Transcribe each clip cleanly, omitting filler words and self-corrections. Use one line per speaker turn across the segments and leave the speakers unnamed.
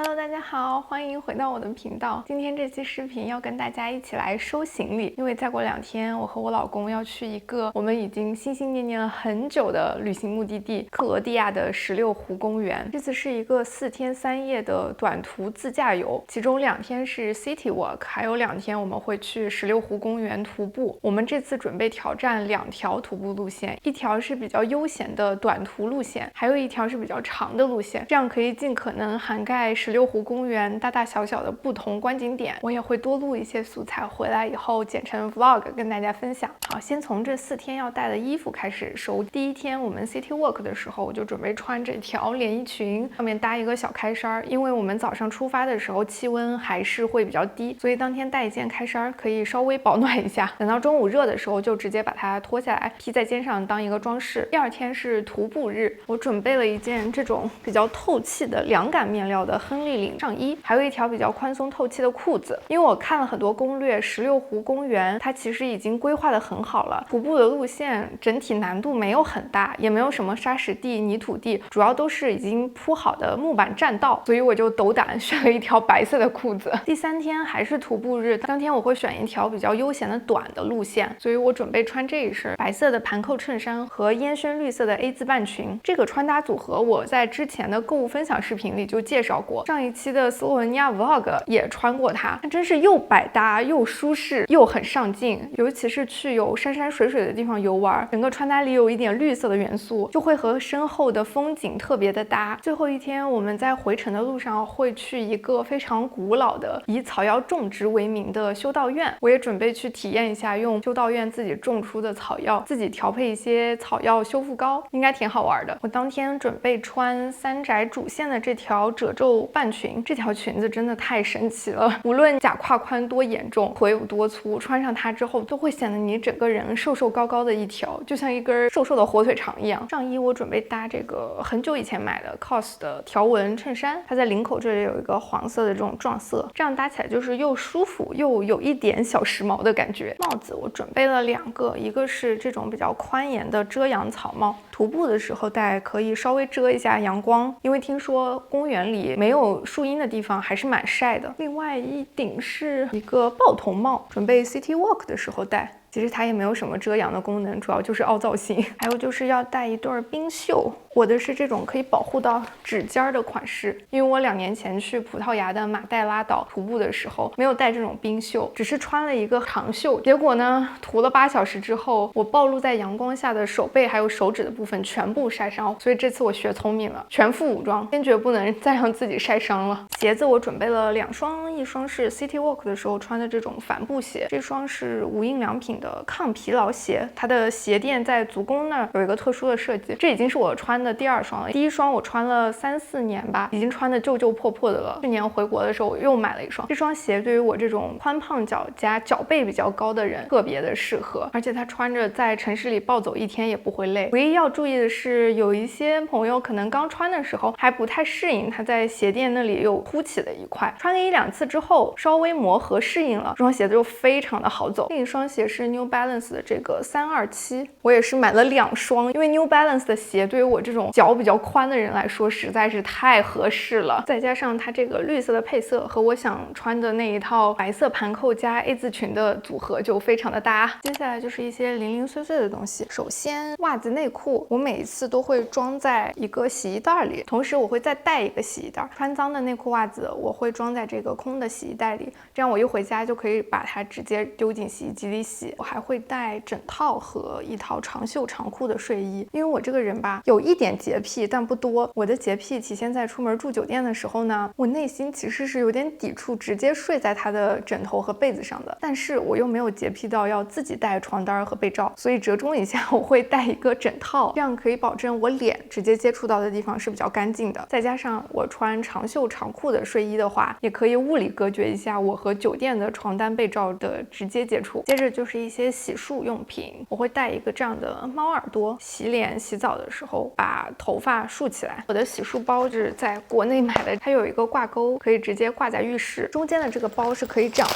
Hello， 大家好，欢迎回到我的频道。今天这期视频要跟大家一起来收行李，因为再过2天，我和我老公要去一个我们已经心心念念了很久的旅行目的地——克罗地亚的16湖公园。这次是一个4天3夜的短途自驾游，其中2天是 City Walk， 还有2天我们会去16湖公园徒步。我们这次准备挑战2条徒步路线，一条是比较悠闲的短途路线，还有一条是比较长的路线，这样可以尽可能涵盖16湖公园大大小小的不同观景点。我也会多录一些素材，回来以后剪成 vlog 跟大家分享。好，先从这4天要带的衣服开始收。第1天我们 City Walk 的时候，我就准备穿这条连衣裙，上面搭一个小开衫，因为我们早上出发的时候气温还是会比较低，所以当天带一件开衫可以稍微保暖一下。等到中午热的时候，就直接把它脱下来披在肩上当一个装饰。第2天是徒步日，我准备了一件这种比较透气的凉感面料的亨利领上衣，还有一条比较宽松透气的裤子。因为我看了很多攻略，16湖公园它其实已经规划的很好了，徒步的路线整体难度没有很大，也没有什么沙石地、泥土地，主要都是已经铺好的木板栈道，所以我就斗胆选了一条白色的裤子。第3天还是徒步日，当天我会选一条比较悠闲的短的路线，所以我准备穿这一身白色的盘扣衬衫和烟熏绿色的 A 字半裙。这个穿搭组合我在之前的购物分享视频里就介绍过，上一期的斯洛文尼亚 vlog 也穿过它，它真是又百搭又舒适又很上镜，尤其是去有山山水水的地方游玩，整个穿搭里有一点绿色的元素，就会和身后的风景特别的搭。最后1天我们在回程的路上会去一个非常古老的以草药种植为名的修道院，我也准备去体验一下用修道院自己种出的草药自己调配一些草药修复膏，应该挺好玩的。我当天准备穿三宅主线的这条褶皱半裙，这条裙子真的太神奇了，无论假胯宽多严重，腿有多粗，穿上它之后都会显得你整个人瘦瘦高高的一条，就像一根瘦瘦的火腿肠一样。上衣我准备搭这个很久以前买的 COS 的条纹衬衫，它在领口这里有一个黄色的这种撞色，这样搭起来就是又舒服又有一点小时髦的感觉。帽子我准备了2个，一个是这种比较宽檐的遮阳草帽，徒步的时候戴可以稍微遮一下阳光，因为听说公园里没有树荫的地方还是蛮晒的。另外一顶是一个豹头帽，准备 City Walk 的时候戴，其实它也没有什么遮阳的功能，主要就是凹造型。还有就是要带一对冰袖，我的是这种可以保护到指尖的款式，因为我2年前去葡萄牙的马代拉岛徒步的时候没有带这种冰袖，只是穿了一个长袖，结果呢涂了8小时之后，我暴露在阳光下的手背还有手指的部分全部晒伤，所以这次我学聪明了，全副武装，坚决不能再让自己晒伤了。鞋子我准备了2双，一双是 City Walk 的时候穿的这种帆布鞋，这双是无印良品的抗疲劳鞋，它的鞋垫在足弓那儿有一个特殊的设计，这已经是我穿的第2双了。第1双我穿了3、4年吧，已经穿的旧旧破破的了。去年回国的时候我又买了一双，这双鞋对于我这种宽胖脚加脚背比较高的人特别的适合，而且它穿着在城市里暴走1天也不会累。唯一要注意的是，有一些朋友可能刚穿的时候还不太适应，它在鞋垫那里有凸起的一块，穿个1、2次之后稍微磨合适应了，这双鞋子就非常的好走。另一双鞋是 New Balance 的这个327，我也是买了2双，因为 New Balance 的鞋对于我这种脚比较宽的人来说实在是太合适了，再加上它这个绿色的配色和我想穿的那一套白色盘扣加 A 字裙的组合就非常的搭。接下来就是一些零零碎碎的东西，首先袜子内裤我每一次都会装在一个洗衣袋里，同时我会再带一个洗衣袋，穿脏的内裤袜子我会装在这个空的洗衣袋里，这样我一回家就可以把它直接丢进洗衣机里洗。我还会带枕套和一套长袖长裤的睡衣，因为我这个人吧有一点洁癖，但不多。我的洁癖体现在出门住酒店的时候呢，我内心其实是有点抵触直接睡在他的枕头和被子上的，但是我又没有洁癖到要自己带床单和被罩，所以折中一下我会带一个枕套，这样可以保证我脸直接接触到的地方是比较干净的。再加上我穿长袖长裤的睡衣的话，也可以物理隔绝一下我和酒店的床单被罩的直接接触。接着就是一些洗漱用品，我会带一个这样的猫耳朵，洗脸洗澡的时候把头发竖起来。我的洗漱包是在国内买的，它有一个挂钩，可以直接挂在浴室，中间的这个包是可以这样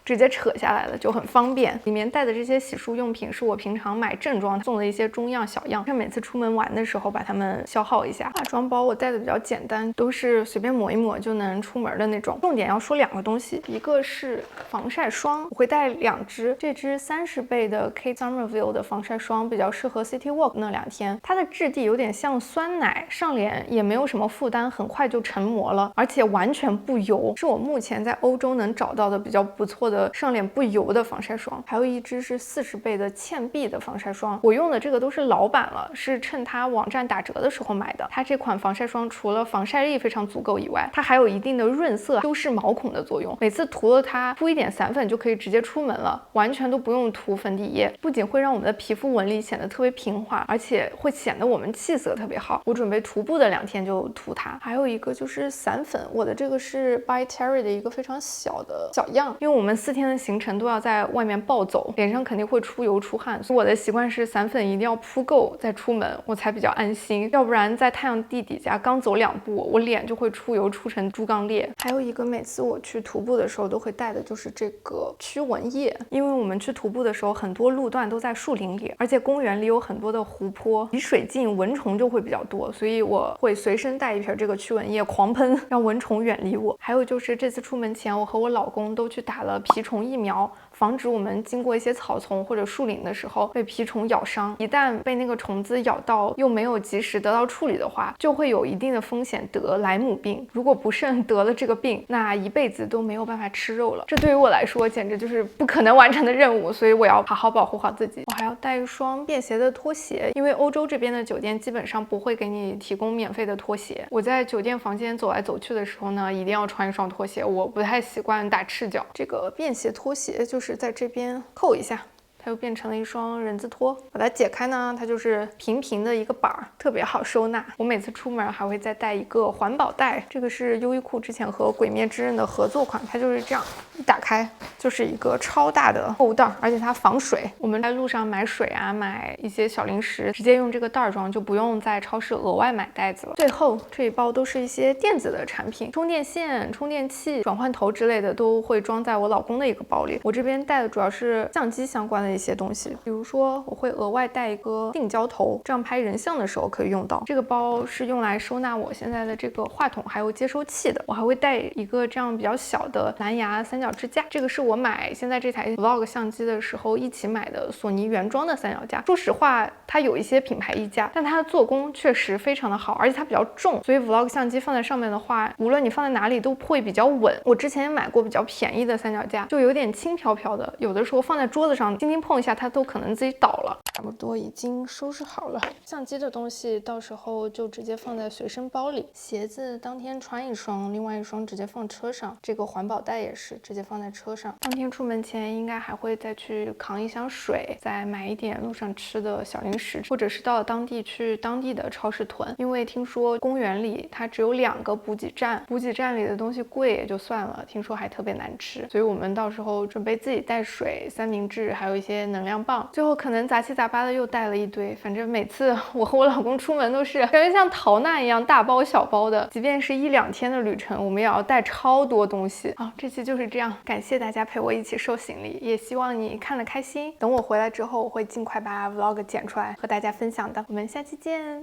直接扯下来了，就很方便。里面带的这些洗漱用品是我平常买正装送的一些中样小样，每次出门玩的时候把它们消耗一下。化妆包我带的比较简单，都是随便抹一抹就能出门的那种。重点要说2个东西，一个是防晒霜，我会带2支，这支30倍的 Kate Somerville 的防晒霜比较适合 City Walk 那2天，它的质地有点像酸奶，上脸也没有什么负担，很快就成膜了，而且完全不油，是我目前在欧洲能找到的比较不错的上脸不油的防晒霜。还有一支是40倍的倩碧的防晒霜，我用的这个都是老版了，是趁它网站打折的时候买的。它这款防晒霜除了防晒力非常足够以外，它还有一定的润色、修饰毛孔的作用。每次涂了它，敷一点散粉就可以直接出门了，完全都不用涂粉底液，不仅会让我们的皮肤纹理显得特别平滑，而且会显得我们气色特别好。我准备徒步的2天就涂它。还有一个就是散粉，我的这个是 By Terry 的一个非常小的小样，因为我们4天的行程都要在外面暴走，脸上肯定会出油出汗，所以我的习惯是散粉一定要铺够再出门，我才比较安心，要不然在太阳地底下刚走2步，我脸就会出油出成猪缸裂。还有一个每次我去徒步的时候都会带的就是这个驱蚊液，因为我们去徒步的时候很多路段都在树林里，而且公园里有很多的湖泊，离水近蚊虫就会比较多，所以我会随身带一瓶这个驱蚊液狂喷，让蚊虫远离我。还有就是这次出门前我和我老公都去打了蜱虫疫苗，防止我们经过一些草丛或者树林的时候被蜱虫咬伤，一旦被那个虫子咬到又没有及时得到处理的话，就会有一定的风险得莱姆病，如果不慎得了这个病，那一辈子都没有办法吃肉了，这对于我来说简直就是不可能完成的任务，所以我要好好保护好自己。我还要带一双便携的拖鞋，因为欧洲这边的酒店基本上不会给你提供免费的拖鞋，我在酒店房间走来走去的时候呢，一定要穿一双拖鞋，我不太习惯打赤脚。这个便携拖鞋就是在这边扣一下，它又变成了一双人字拖，把它解开呢，它就是平平的一个板儿，特别好收纳。我每次出门还会再带一个环保袋，这个是优衣库之前和鬼灭之刃的合作款，它就是这样一打开就是一个超大的厚袋，而且它防水。我们在路上买水啊，买一些小零食，直接用这个袋装，就不用在超市额外买袋子了。最后这一包都是一些电子的产品，充电线、充电器、转换头之类的都会装在我老公的一个包里。我这边带的主要是相机相关的一些东西，比如说我会额外带一个定焦头，这样拍人像的时候可以用到。这个包是用来收纳我现在的这个话筒还有接收器的。我还会带一个这样比较小的蓝牙三脚支架，这个是我买现在这台 Vlog 相机的时候一起买的索尼原装的三脚架。说实话，它有一些品牌溢价，但它的做工确实非常的好，而且它比较重，所以 Vlog 相机放在上面的话，无论你放在哪里都会比较稳。我之前也买过比较便宜的三脚架，就有点轻飘飘的，有的时候放在桌子上轻轻碰一下它都可能自己倒了。差不多已经收拾好了，相机的东西到时候就直接放在随身包里，鞋子当天穿一双，另外一双直接放车上，这个环保袋也是直接放在车上。当天出门前应该还会再去扛一箱水，再买一点路上吃的小零食，或者是到了当地去当地的超市囤，因为听说公园里它只有2个补给站，补给站里的东西贵也就算了，听说还特别难吃，所以我们到时候准备自己带水、三明治，还有一些能量棒，最后可能杂七杂八的又带了一堆，反正每次我和我老公出门都是感觉像逃难一样，大包小包的，即便是1-2天的旅程，我们也要带超多东西。好，这期就是这样，感谢大家陪我一起收行李，也希望你看得开心。等我回来之后，我会尽快把 vlog 剪出来和大家分享的。我们下期见。